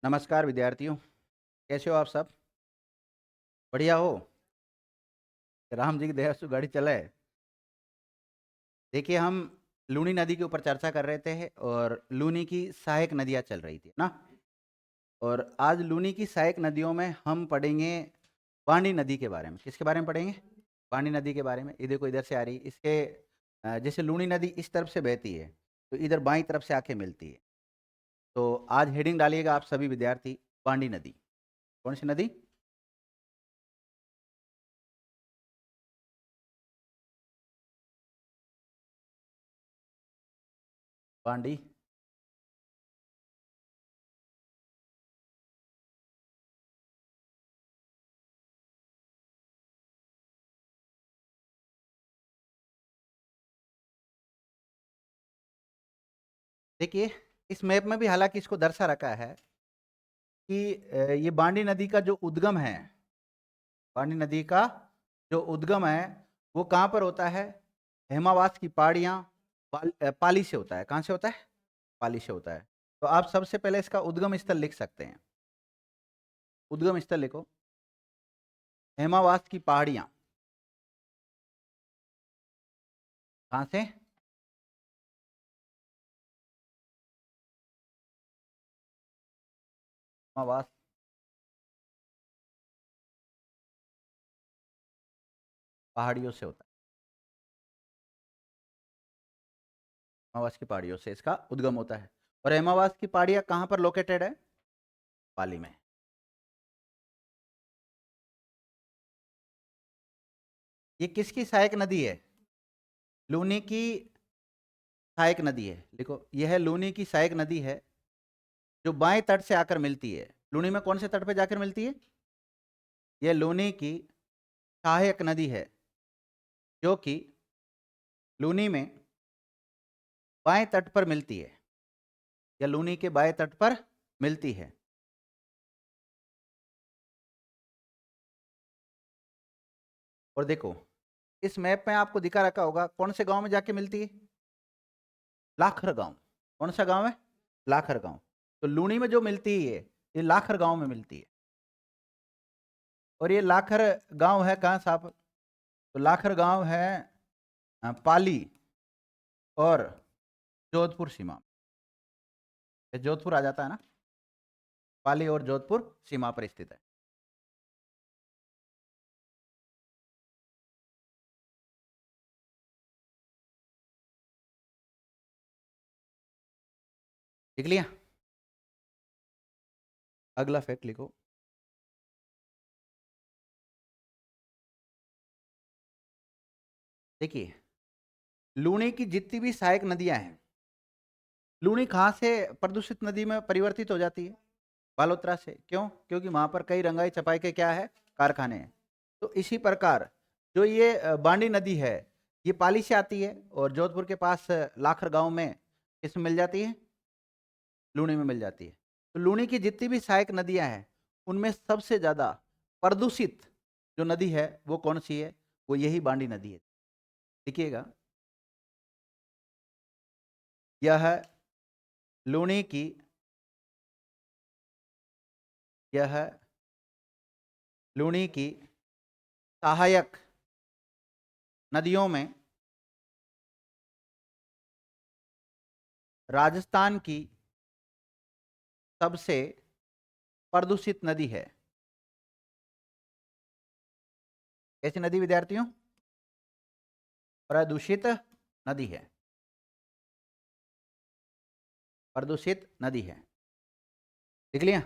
नमस्कार विद्यार्थियों, कैसे हो आप सब? बढ़िया हो? राम जी की दया से गाड़ी चला है। देखिए, हम लूनी नदी के ऊपर चर्चा कर रहे थे और लूनी की सहायक नदियाँ चल रही थी ना। और आज लूनी की सहायक नदियों में हम पढ़ेंगे बांडी नदी के बारे में। किसके बारे में पढ़ेंगे? बांडी नदी के बारे में। ये देखो, इधर से आ रही इसके जैसे लूनी नदी इस तरफ से बहती है, तो इधर बाईं तरफ से आके मिलती है। तो आज हेडिंग डालिएगा आप सभी विद्यार्थी, बांडी नदी। कौन सी नदी? बांडी। देखिए, इस मैप में भी हालांकि इसको दर्शा रखा है कि ये बांडी नदी का जो उद्गम है, बांडी नदी का जो उद्गम है वो कहाँ पर होता है? हेमावास की पहाड़ियाँ, पाली से होता है। कहाँ से होता है? पाली से होता है। तो आप सबसे पहले इसका उद्गम स्थल लिख सकते हैं। उद्गम स्थल लिखो, हेमावास की पहाड़ियाँ। कहाँ से? हेमावास पहाड़ियों से होता है। हेमावास की पहाड़ियों से इसका उद्गम होता है। और हेमावास की पहाड़ियाँ कहाँ पर लोकेटेड है? पाली में। ये किसकी सहायक नदी है? लूनी की सहायक नदी है। देखो, यह लूनी की सहायक नदी है जो बाएं तट से आकर मिलती है। लूनी में कौन से तट पे जाकर मिलती है? यह लूनी की सहायक नदी है जो कि लूनी में बाएं तट पर मिलती है, या लूनी के बाएं तट पर मिलती है। और देखो, इस मैप में आपको दिखा रखा होगा कौन से गांव में जाके मिलती है? लाखर गांव। कौन सा गांव है? लाखर गांव। तो लूनी में जो मिलती है ये लाखर गांव में मिलती है। और ये लाखर गांव है कहाँ साहब? तो लाखर गांव है पाली और जोधपुर सीमा में। ये जोधपुर आ जाता है ना। पाली और जोधपुर सीमा पर स्थित है। लिख लिया? अगला फैक्ट लिखो। देखिए, लूनी की जितनी भी सहायक नदियां हैं, लूनी कहाँ से प्रदूषित नदी में परिवर्तित हो जाती है? बालोतरा से। क्यों? क्योंकि वहां पर कई रंगाई छपाई के क्या है? कारखाने हैं। तो इसी प्रकार जो ये बांडी नदी है, ये पाली से आती है और जोधपुर के पास लाखर गांव में किसमें मिल जाती है? लूनी में मिल जाती है। तो लूनी की जितनी भी सहायक नदियां हैं उनमें सबसे ज्यादा प्रदूषित जो नदी है वो कौन सी है? वो यही बांडी नदी है। देखिएगा, यह लूनी की यह लूनी की सहायक नदियों में राजस्थान की सबसे प्रदूषित नदी है। कैसी नदी विद्यार्थियों? प्रदूषित नदी है। प्रदूषित नदी है। देख लिया?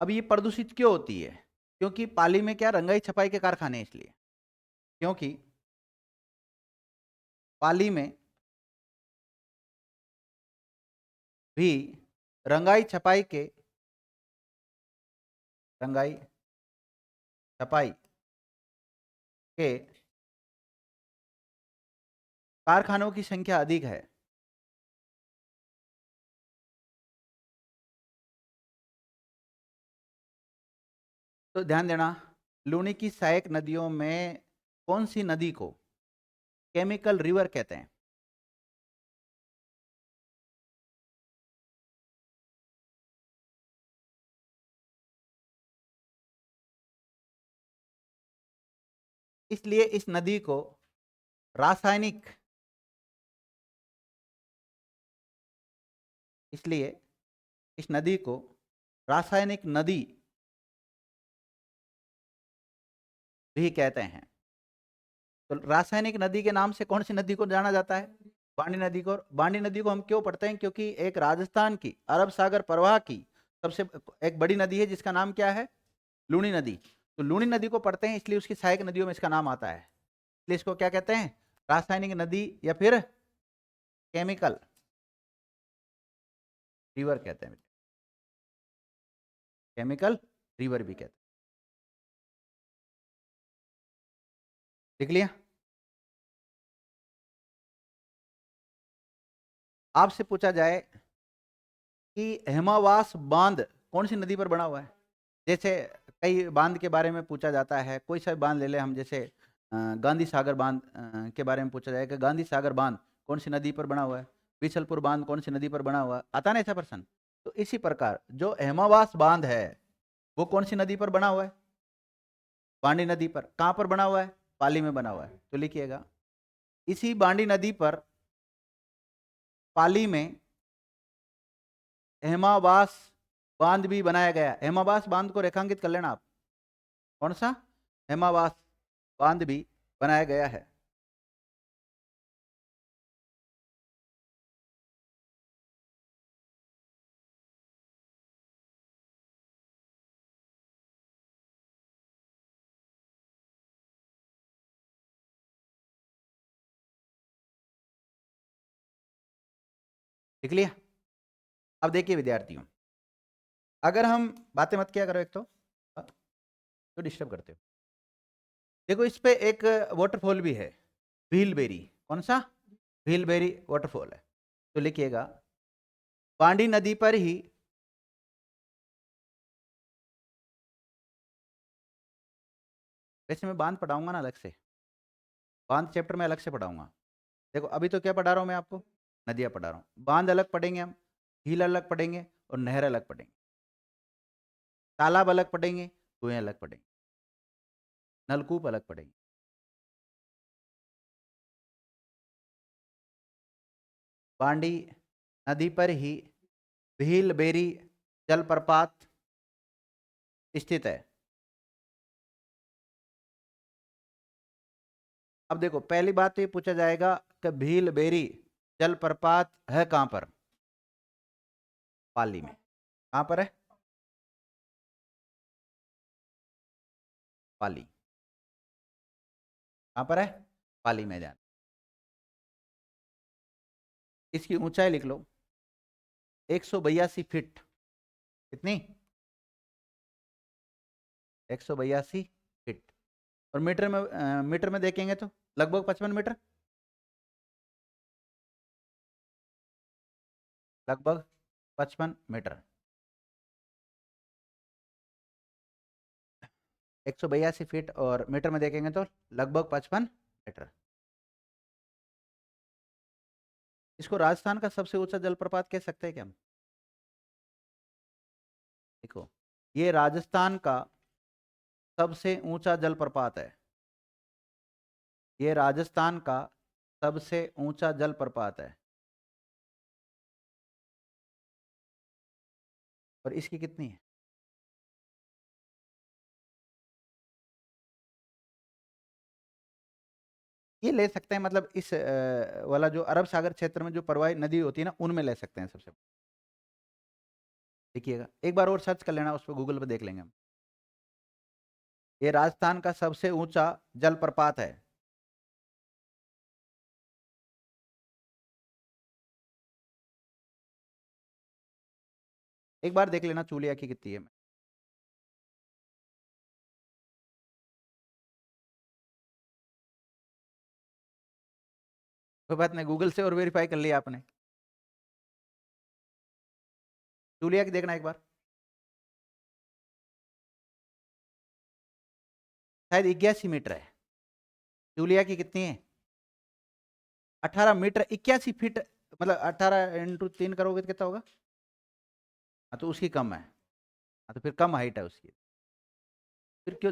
अब ये प्रदूषित क्यों होती है? क्योंकि पाली में क्या रंगाई छपाई के कारखाने हैं, इसलिए। क्योंकि पाली में भी रंगाई छपाई के रंगाई छपाई के कारखानों की संख्या अधिक है। तो ध्यान देना, लूनी की सहायक नदियों में कौन सी नदी को केमिकल रिवर कहते हैं? इसलिए इस नदी को रासायनिक इसलिए इस नदी को रासायनिक नदी भी कहते हैं। तो रासायनिक नदी के नाम से कौन सी नदी को जाना जाता है? बांडी नदी को। बांडी नदी को हम क्यों पढ़ते हैं? क्योंकि एक राजस्थान की अरब सागर प्रवाह की सबसे एक बड़ी नदी है जिसका नाम क्या है? लूनी नदी। तो लूनी नदी को पढ़ते हैं इसलिए उसकी सहायक नदियों में इसका नाम आता है। इसलिए इसको क्या कहते हैं? रासायनिक नदी या फिर केमिकल रिवर कहते हैं। केमिकल रिवर भी कहते हैं। देख लिया? आपसे पूछा जाए कि हेमावास बांध कौन सी नदी पर बना हुआ है? जैसे कई बांध के बारे में पूछा जाता है, कोई सा भी बांध ले ले हम, जैसे गांधी सागर बांध के बारे में पूछा जाए कि गांधी सागर बांध कौन सी नदी पर बना हुआ है? बीसलपुर बांध कौन सी नदी पर बना हुआ है? आता ना ऐसा प्रश्न। तो इसी प्रकार जो हेमावास बांध है वो कौन सी नदी पर बना हुआ है? बांडी नदी पर। कहाँ पर बना हुआ है? पाली में बना हुआ है। तो लिखिएगा, इसी बांडी नदी पर पाली में हेमावास बांध भी बनाया गया। हेमावास बांध को रेखांकित कर लेना आप। कौन सा? हेमावास बांध भी बनाया गया है। लिख लिया? अब देखिए विद्यार्थियों, अगर हम बातें मत किया करो, एक तो डिस्टर्ब करते हो। देखो इस पे एक वाटरफॉल भी है, भीलबेरी। कौन सा? भीलबेरी वाटरफॉल है। तो लिखिएगा, पांडी नदी पर ही वैसे मैं बांध पढ़ाऊंगा ना अलग से, बांध चैप्टर में अलग से पढ़ाऊंगा। देखो अभी तो क्या पढ़ा रहा हूं मैं आपको? नदियां पढ़ा रहा हूं। बांध अलग पढ़ेंगे हम, झील अलग पढ़ेंगे और नहर अलग पढ़ेंगे। तालाब अलग पढ़ेंगे, कुएं अलग पढ़ेंगे, नलकूप अलग पढ़ेंगे। बांडी नदी पर ही भीलबेरी जलप्रपात स्थित है। अब देखो पहली बात तो ये पूछा जाएगा कि भीलबेरी जलप्रपात है कहां पर? पाली में। कहां पर है? पाली। कहां पर है? पाली मैदान। इसकी ऊंचाई लिख लो, 182 फीट। कितनी? 182 फीट। और मीटर में देखेंगे तो लगभग 55 मीटर। लगभग 55 मीटर। 182 फीट और मीटर में देखेंगे तो लगभग 55 मीटर। इसको राजस्थान का सबसे ऊंचा जलप्रपात कह सकते हैं क्या हम? देखो, ये राजस्थान का सबसे ऊंचा जलप्रपात है। ये राजस्थान का सबसे ऊंचा जलप्रपात है। और इसकी कितनी है? ये ले सकते हैं, मतलब इस वाला जो अरब सागर क्षेत्र में जो परवाही नदी होती है ना, उनमें ले सकते हैं सबसे। देखिएगा एक बार और सर्च कर लेना, उस पर गूगल पे देख लेंगे हम। ये राजस्थान का सबसे ऊंचा जलप्रपात है। एक बार देख लेना चूलिया की कितनी है। कोई बात नहीं, गूगल से और वेरीफाई कर लिया आपने। चूलिया की देखना एक बार, शायद 81 मीटर है। चूलिया की कितनी है? 18 मीटर, 81 फीट। मतलब 18 × 3 करोगे तो कितना होगा? हाँ तो उसकी कम है। हाँ तो फिर कम हाइट है उसकी। फिर क्यों?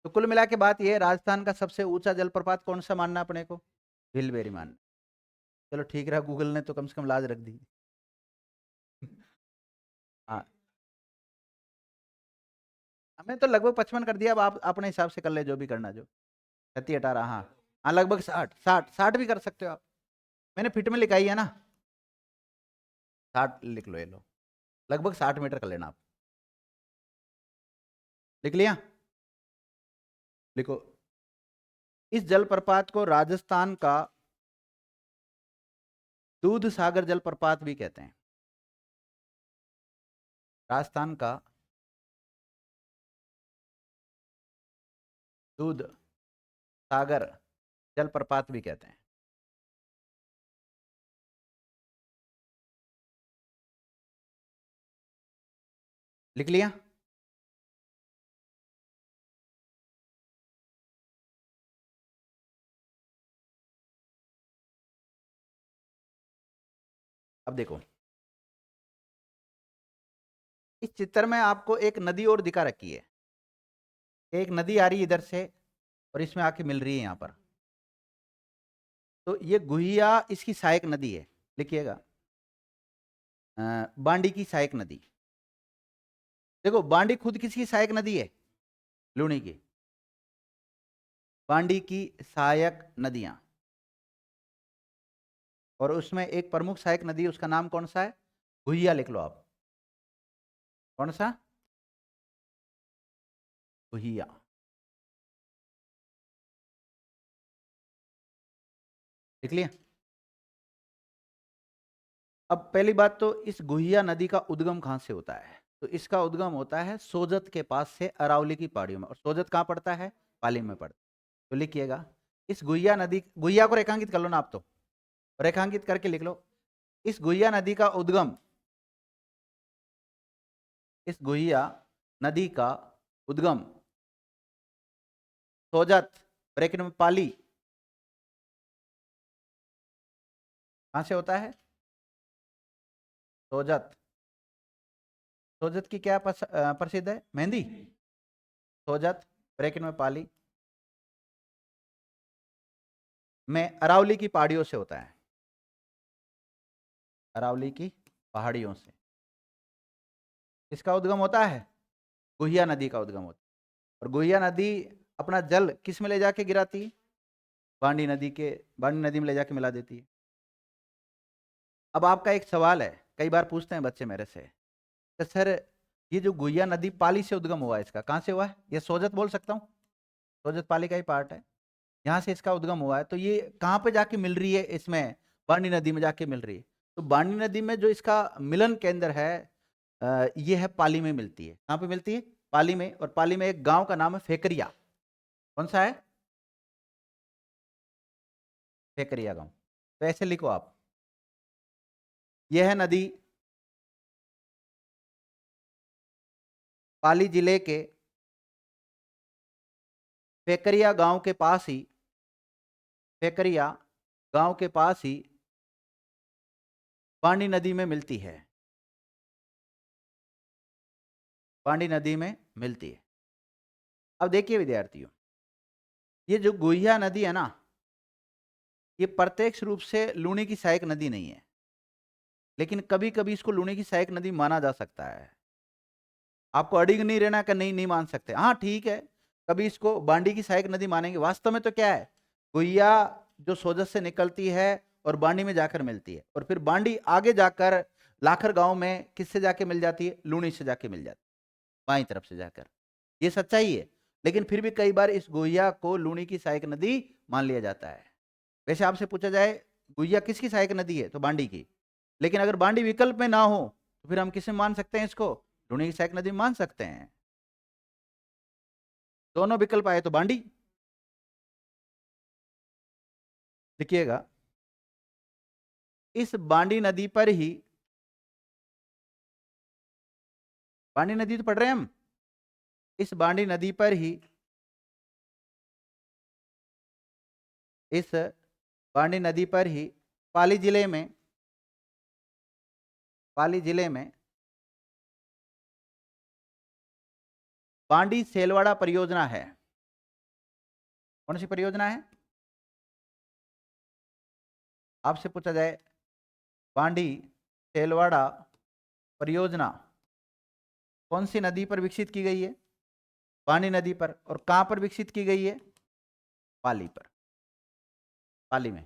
तो कुल मिला के बात यह है, राजस्थान का सबसे ऊंचा जलप्रपात कौन सा मानना अपने को? भीलबेरी मानना। चलो ठीक रहा, गूगल ने तो कम से कम लाज रख दी। हाँ, हमें तो लगभग 55 कर दिया, अब आप अपने हिसाब से कर ले जो भी करना, जो 36 18, हाँ हाँ लगभग 60 भी कर सकते हो आप। मैंने फिट में लिखाई है ना, 60 लिख लो, ये लो, लगभग 60 मीटर कर लेना आप। लिख लिया? लिखो। इस जलप्रपात को राजस्थान का दूध सागर जलप्रपात भी कहते हैं। राजस्थान का दूध सागर जलप्रपात भी कहते हैं। लिख लिया? अब देखो, इस चित्र में आपको एक नदी और दिखा रखी है। एक नदी आ रही है इधर से और इसमें आके मिल रही है यहाँ पर। तो ये गुहिया इसकी सहायक नदी है। लिखिएगा, बांडी की सहायक नदी। देखो, बांडी खुद किसकी सहायक नदी है? लूणी की। बांडी की सहायक नदियां, और उसमें एक प्रमुख सहायक नदी, उसका नाम कौन सा है? गुहिया। लिख लो आप। कौन सा? गुहिया। लिख लिया? अब पहली बात तो, इस गुहिया नदी का उद्गम कहां से होता है? तो इसका उद्गम होता है सोजत के पास से, अरावली की पहाड़ियों में। और सोजत कहाँ पड़ता है? पाली में पड़ता है। तो लिखिएगा, इस गुहिया नदी, गुहिया को रेखांकित कर लो ना आप, तो रेखांकित करके लिख लो। इस गुहिया नदी का उद्गम, इस गुहिया नदी का उद्गम सोजत ब्रैकेट में पाली कहां से होता है? सोजत। सोजत की क्या प्रसिद्ध है? मेहंदी। सोजत ब्रैकेट में पाली में अरावली की पहाड़ियों से होता है। अरावली की पहाड़ियों से इसका उद्गम होता है। गुहिया नदी का उद्गम होता है। और गुहिया नदी अपना जल किस में ले जाके गिराती है? बांडी नदी के, बांडी नदी में ले जाके मिला देती है। अब आपका एक सवाल है, कई बार पूछते हैं बच्चे मेरे से, तो सर ये जो गुहिया नदी पाली से उद्गम हुआ है, इसका कहाँ से हुआ है? ये सोजत बोल सकता हूँ, सोजत पाली का ही पार्ट है, यहाँ से इसका उद्गम हुआ है। तो ये कहाँ पे जाके मिल रही है? इसमें बांडी नदी में जाके मिल रही है। तो बांडी नदी में जो इसका मिलन केंद्र है, ये है पाली में मिलती है। कहाँ पे मिलती है? पाली में। और पाली में एक गांव का नाम है फेकरिया। कौन सा है? फेकरिया गांव। तो ऐसे लिखो आप, यह है नदी पाली जिले के फेकरिया गांव के पास ही, फेकरिया गांव के पास ही बांडी नदी में मिलती है। बांडी नदी में मिलती है। अब देखिए विद्यार्थियों, ये जो गुहिया नदी है ना, ये प्रत्यक्ष रूप से लूणी की सहायक नदी नहीं है, लेकिन कभी कभी इसको लूणी की सहायक नदी माना जा सकता है। आपको अड़िग नहीं रहना कि नहीं नहीं मान सकते, हाँ ठीक है, कभी इसको बांडी की सहायक नदी मानेंगे। वास्तव में तो क्या है, गुहिया जो सोजत से निकलती है और बांडी में जाकर मिलती है, और फिर बांडी आगे जाकर लाखर गांव में किससे जाके मिल जाती है? लूणी से जाके मिल जाती है, बाई तरफ से जाकर। ये सच्चाई है। लेकिन फिर भी कई बार इस गुहिया को लूणी की सहायक नदी मान लिया जाता है। वैसे आपसे पूछा जाए गुहिया किसकी सहायक नदी है, तो बांडी की। लेकिन अगर बांडी विकल्प में ना हो, तो फिर हम किसे मान सकते हैं? इसको लूणी की सहायक नदी मान सकते हैं। दोनों विकल्प आए तो बांडी। देखिएगा, इस बांडी नदी पर ही, बांडी नदी तो पढ़ रहे हैं हम, इस बांडी नदी पर ही, इस बांडी नदी पर ही पाली जिले में, पाली जिले में बांडी सेलवाड़ा परियोजना है। कौन सी परियोजना है? आपसे पूछा जाए बांडी तेलवाड़ा परियोजना कौन सी नदी पर विकसित की गई है? बांडी नदी पर। और कहां पर विकसित की गई है? पाली पर, पाली में।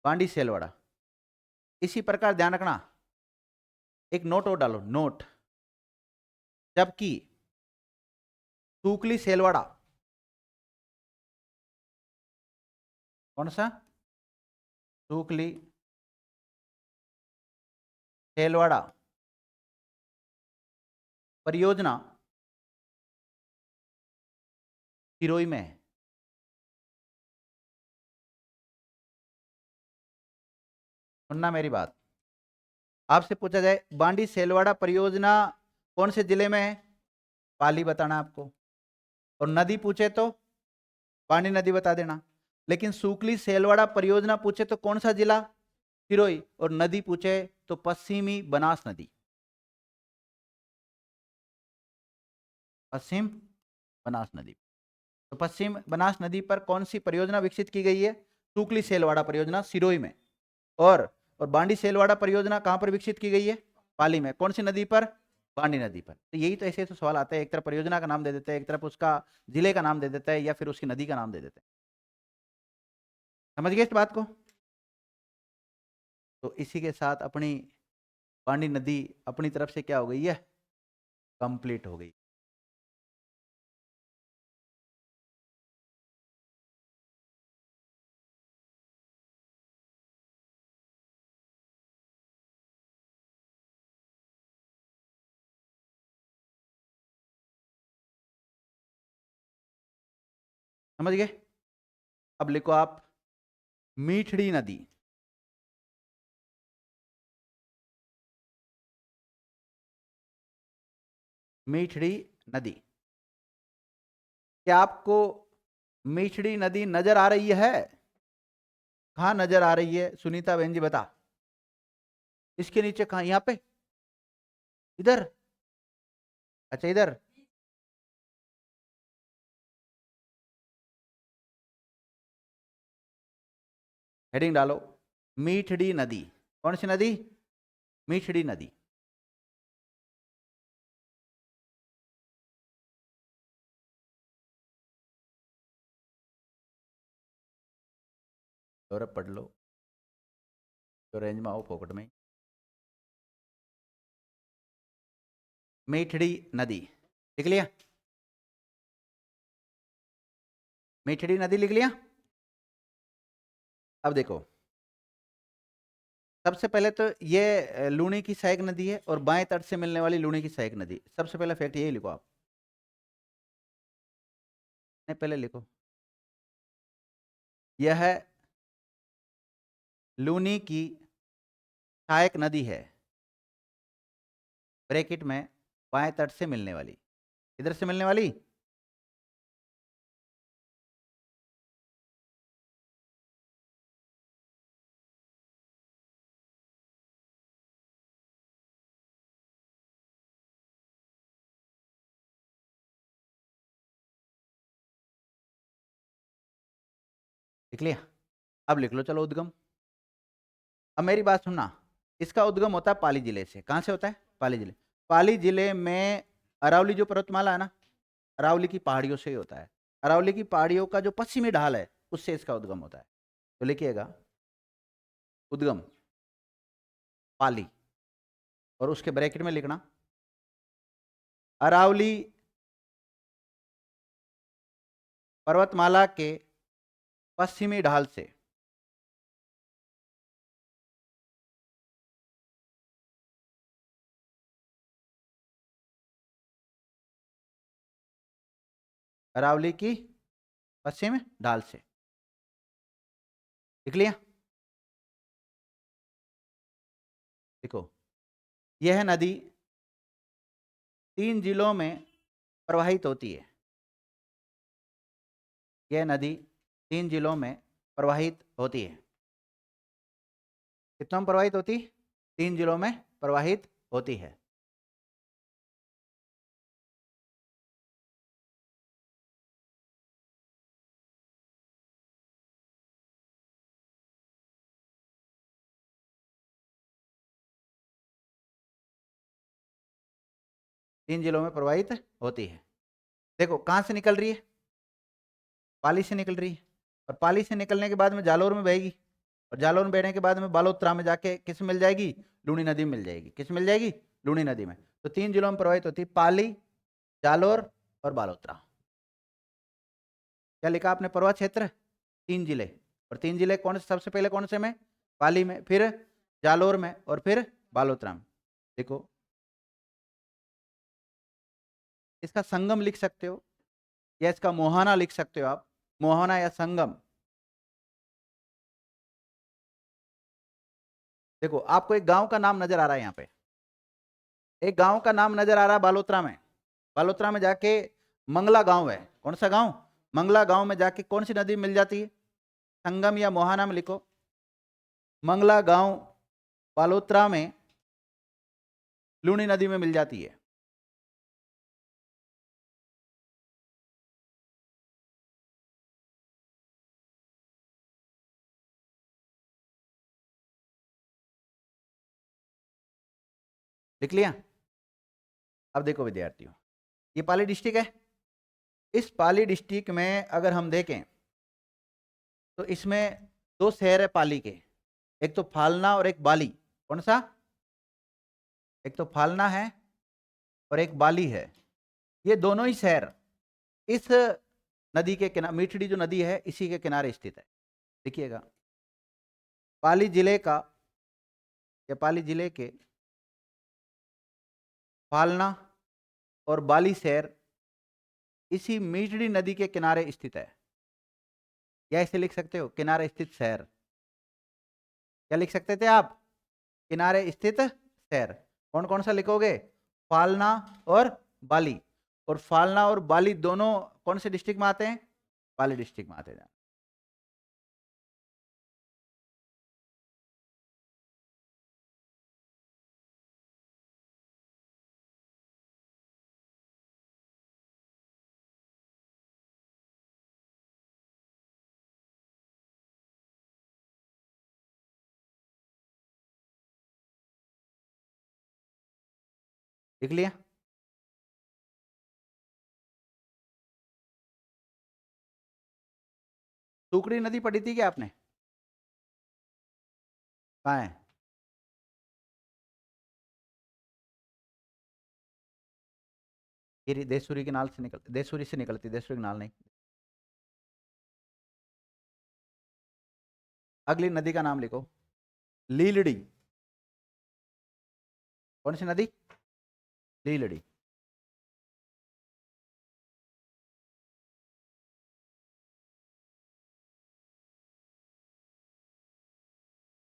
बांडी सेलवाड़ा। इसी प्रकार ध्यान रखना, एक नोट और डालो, नोट। जबकि सूकली सेलवाड़ा, कौन सा? सूकली सेलवाड़ा परियोजना सिरोही में है। सुनना मेरी बात। आपसे पूछा जाए बांडी सेलवाड़ा परियोजना कौन से जिले में है? पाली बताना आपको। और नदी पूछे तो बांडी नदी बता देना। लेकिन सूकली सेलवाड़ा परियोजना पूछे तो कौन सा जिला? सिरोही। और नदी पूछे तो पश्चिमी बनास नदी, पश्चिम बनास नदी। तो पश्चिम बनास नदी पर कौन सी परियोजना विकसित की गई है? सूकली सेलवाड़ा परियोजना सिरोही में। और बांडी सेलवाड़ा परियोजना कहां पर विकसित की गई है? पाली में। कौन सी नदी पर? बांडी नदी पर। तो यही तो ऐसे तो सवाल आता है, एक तरफ परियोजना का नाम दे देते हैं, एक तरफ उसका जिले का नाम दे देता है, या फिर उसकी नदी का नाम दे देते हैं। समझ गए इस बात को? तो इसी के साथ अपनी बांडी नदी अपनी तरफ से क्या हो गई है? कंप्लीट हो गई। समझ गए? अब लिखो आप, मीठड़ी नदी। मीठड़ी नदी। क्या आपको मीठड़ी नदी नजर आ रही है? कहां नजर आ रही है सुनीता बहन जी, बता। इसके नीचे कहां? यहां पे? इधर? अच्छा इधर। हेडिंग डालो, मीठड़ी नदी। कौन सी नदी? मीठड़ी नदी। और अब पढ़ लो, तो रेंज में आओ फोकट में। मीठड़ी नदी लिख लिया? मीठड़ी नदी लिख लिया? अब देखो, सबसे पहले तो ये लूनी की सहायक नदी है और बाएं तट से मिलने वाली लूनी की सहायक नदी। सबसे पहला फैक्ट यही लिखो आप। नहीं, पहले लिखो, यह है लूनी की सहायक नदी है, ब्रैकेट में बाएं तट से मिलने वाली। इधर से मिलने वाली? लिख लिया? अब लिख लो, चलो उद्गम। अब मेरी बात सुनना, इसका उद्गम होता है पाली जिले से। कहां से होता है? पाली जिले। पाली जिले में अरावली जो पर्वतमाला है ना, अरावली की पहाड़ियों से ही होता है। अरावली की पहाड़ियों का जो पश्चिमी ढाल है उससे इसका उद्गम होता है। तो लिखिएगा, उद्गम पाली, और उसके ब्रैकेट में लिखना अरावली पर्वतमाला के पश्चिमी ढाल से। अरावली की पश्चिम ढाल से। लिख लिया? देखो, यह नदी 3 जिलों में प्रवाहित होती है। यह नदी 3 जिलों में प्रवाहित होती है। कितनों में प्रवाहित होती? 3 जिलों में प्रवाहित होती है। 3 जिलों में प्रवाहित होती है। देखो कहाँ से निकल रही है, पाली से निकल रही है, और पाली से निकलने के बाद में जालौर में बहेगी, और जालौर में बहने के बाद में बालोतरा में जाके किस मिल जाएगी, लूनी नदी में मिल जाएगी। किस मिल जाएगी, लूनी नदी में। तो 3 जिलों में प्रवाहित होती है, पाली, जालौर और बालोतरा। क्या लिखा आपने, प्रवाह क्षेत्र 3 जिले, और 3 जिले कौन से, सबसे पहले कौन से में, पाली में, फिर जालौर में, और फिर बालोतरा में। देखो इसका संगम लिख सकते हो, या इसका मोहाना लिख सकते हो आप, मोहाना या संगम। देखो आपको एक गांव का नाम नजर आ रहा है यहाँ पे, एक गांव का नाम नजर आ रहा है बालोतरा में। बालोतरा में जाके मंगला गांव है, कौन सा गांव, मंगला गांव में जाके कौन सी नदी मिल जाती है, संगम या मोहाना में लिखो। मंगला गांव बालोतरा में लूनी नदी में मिल जाती है। लिख लिया। अब देखो विद्यार्थियों, ये पाली डिस्ट्रिक्ट है। इस पाली डिस्ट्रिक्ट में अगर हम देखें तो इसमें 2 शहर है पाली के, एक तो फालना और एक बाली। कौन सा, एक तो फालना है और एक बाली है। ये दोनों ही शहर इस नदी के किनारे, मीठड़ी जो नदी है इसी के किनारे स्थित है। देखिएगा पाली जिले का, या पाली जिले के फालना और बाली शहर इसी मीठड़ी नदी के किनारे स्थित है, या इसे लिख सकते हो किनारे स्थित शहर। क्या लिख सकते थे आप, किनारे स्थित शहर। कौन कौन सा लिखोगे, फालना और बाली। और फालना और बाली दोनों कौन से डिस्ट्रिक्ट में आते हैं, पाली डिस्ट्रिक्ट में आते हैं। लिख लिया। टुकड़ी नदी पढ़ी थी क्या आपने, कहाँ है, ये देशूरी के नाल से निकलती, देशूरी से निकलती, देशूरी के नाल नहीं। अगली नदी का नाम लिखो, लीलड़ी। कौन सी नदी, लीलड़ी।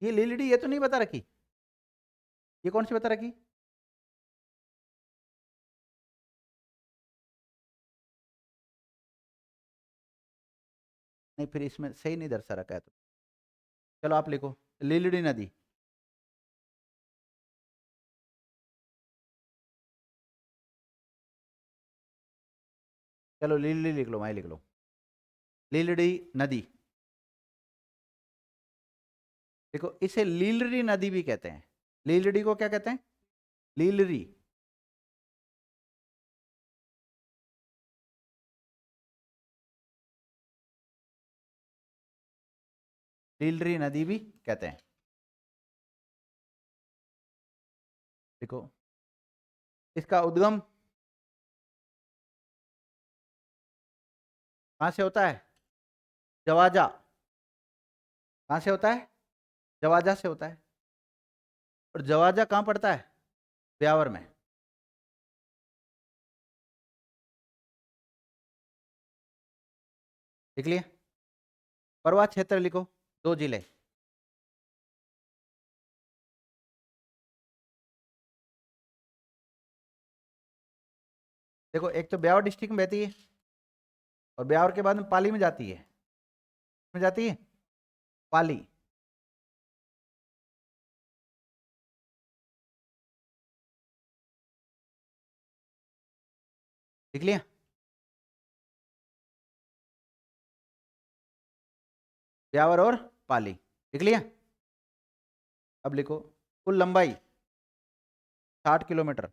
ये लीलड़ी ये तो नहीं बता रखी, ये कौन सी बता रखी, नहीं फिर इसमें सही नहीं दर्शा रखा है तो। चलो आप लिखो लीलड़ी नदी। चलो लीलड़ी लिख लो, वहीं लिख लो, लीलड़ी नदी। देखो इसे लीलरी नदी भी कहते हैं, लीलड़ी को क्या कहते हैं, लीलरी। लीलरी नदी भी कहते हैं। देखो इसका उद्गम कहाँ से होता है, जवाजा। कहाँ से होता है, जवाजा से होता है। और जवाजा कहाँ पड़ता है, ब्यावर में। लिख लिया। परवा क्षेत्र लिखो, 2 जिले। देखो एक तो ब्यावर डिस्ट्रिक्ट में बहती है, और ब्यावर के बाद में पाली में जाती है, में जाती है पाली। लिख लिया। ब्यावर और पाली, लिख लिया। अब लिखो कुल लंबाई 60 किलोमीटर।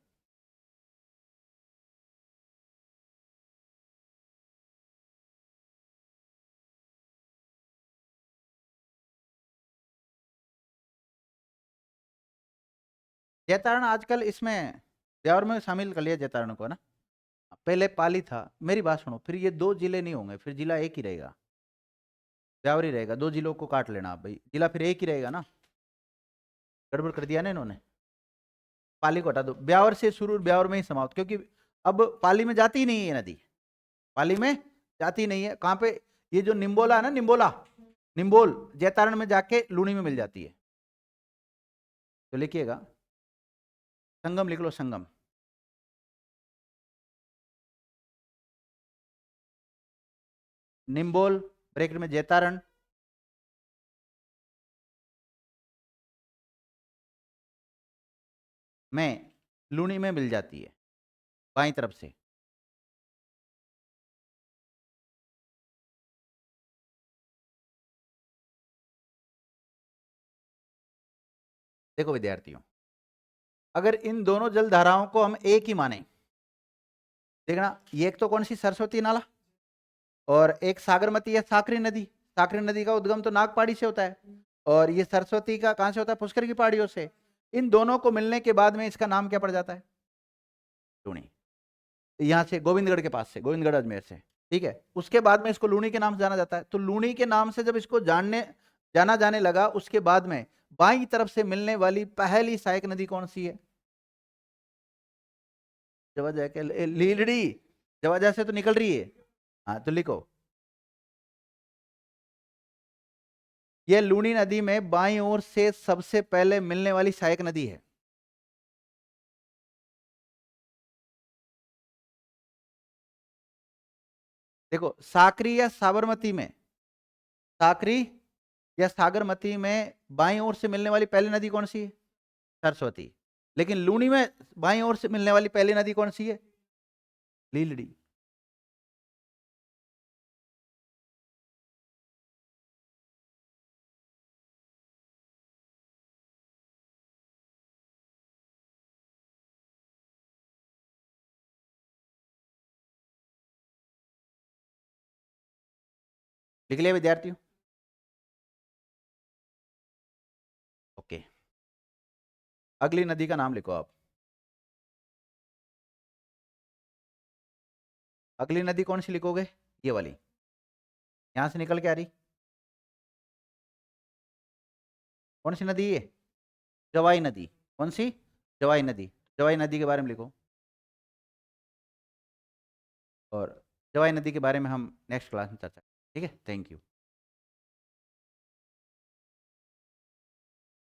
जैतारण आजकल इसमें ब्यावर में शामिल कर लिया जैतारण को, है ना। पहले पाली था, मेरी बात सुनो, फिर ये 2 जिले नहीं होंगे, फिर जिला एक ही रहेगा, ब्यावर ही रहेगा। 2 जिलों को काट लेना आप भाई, जिला फिर एक ही रहेगा ना। गड़बड़ कर दिया ना इन्होंने। पाली को हटा दो, ब्यावर से शुरू, ब्यावर में ही समाप्त, क्योंकि अब पाली में जाती ही नहीं है ये नदी, पाली में जाती नहीं है। कहाँ पे, ये जो निम्बोला है ना, निम्बोला, निम्बोल जैतारण में जाके लूनी में मिल जाती है। तो लिखिएगा, संगम लिख लो, संगम। निम्बोल ब्रैकेट में जैतारण, में लूनी में मिल जाती है बाईं तरफ से। देखो विद्यार्थियों, अगर इन दोनों जल धाराओं को हम एक ही माने, देखना ये एक तो कौन सी, सरस्वती नाला, और एक सागरमती या साकरी नदी। साकरी नदी का उद्गम तो नागपाड़ी से होता है, और ये सरस्वती का कहां से होता है, पुष्कर की पहाड़ियों से। इन दोनों को मिलने के बाद में इसका नाम क्या पड़ जाता है, लूनी। यहाँ से गोविंदगढ़ के पास से, गोविंदगढ़ अजमेर से, ठीक है। उसके बाद में इसको लूनी के नाम से जाना जाता है। तो लूनी के नाम से जब इसको जाना जाने लगा, उसके बाद में बाईं तरफ से मिलने वाली पहली सहायक नदी कौन सी है, जवाजा के लीलड़ी, जवाजा से तो निकल रही है। हाँ तो लिखो, यह लूनी नदी में बाईं ओर से सबसे पहले मिलने वाली सहायक नदी है। देखो साकरी या साबरमती में, साकरी या सागरमती में बाईं ओर से मिलने वाली पहली नदी कौन सी है, सरस्वती। लेकिन लूनी में बाईं ओर से मिलने वाली पहली नदी कौन सी है, लीलड़ी। लिख लिया विद्यार्थियों, ओके। अगली नदी का नाम लिखो आप। अगली नदी कौन सी लिखोगे, ये वाली, यहां से निकल के आ रही, कौन सी नदी है, जवाई नदी। कौन सी, जवाई नदी। जवाई नदी के बारे में लिखो, और जवाई नदी के बारे में हम नेक्स्ट क्लास में चर्चा करेंगे, ठीक है। Thank you.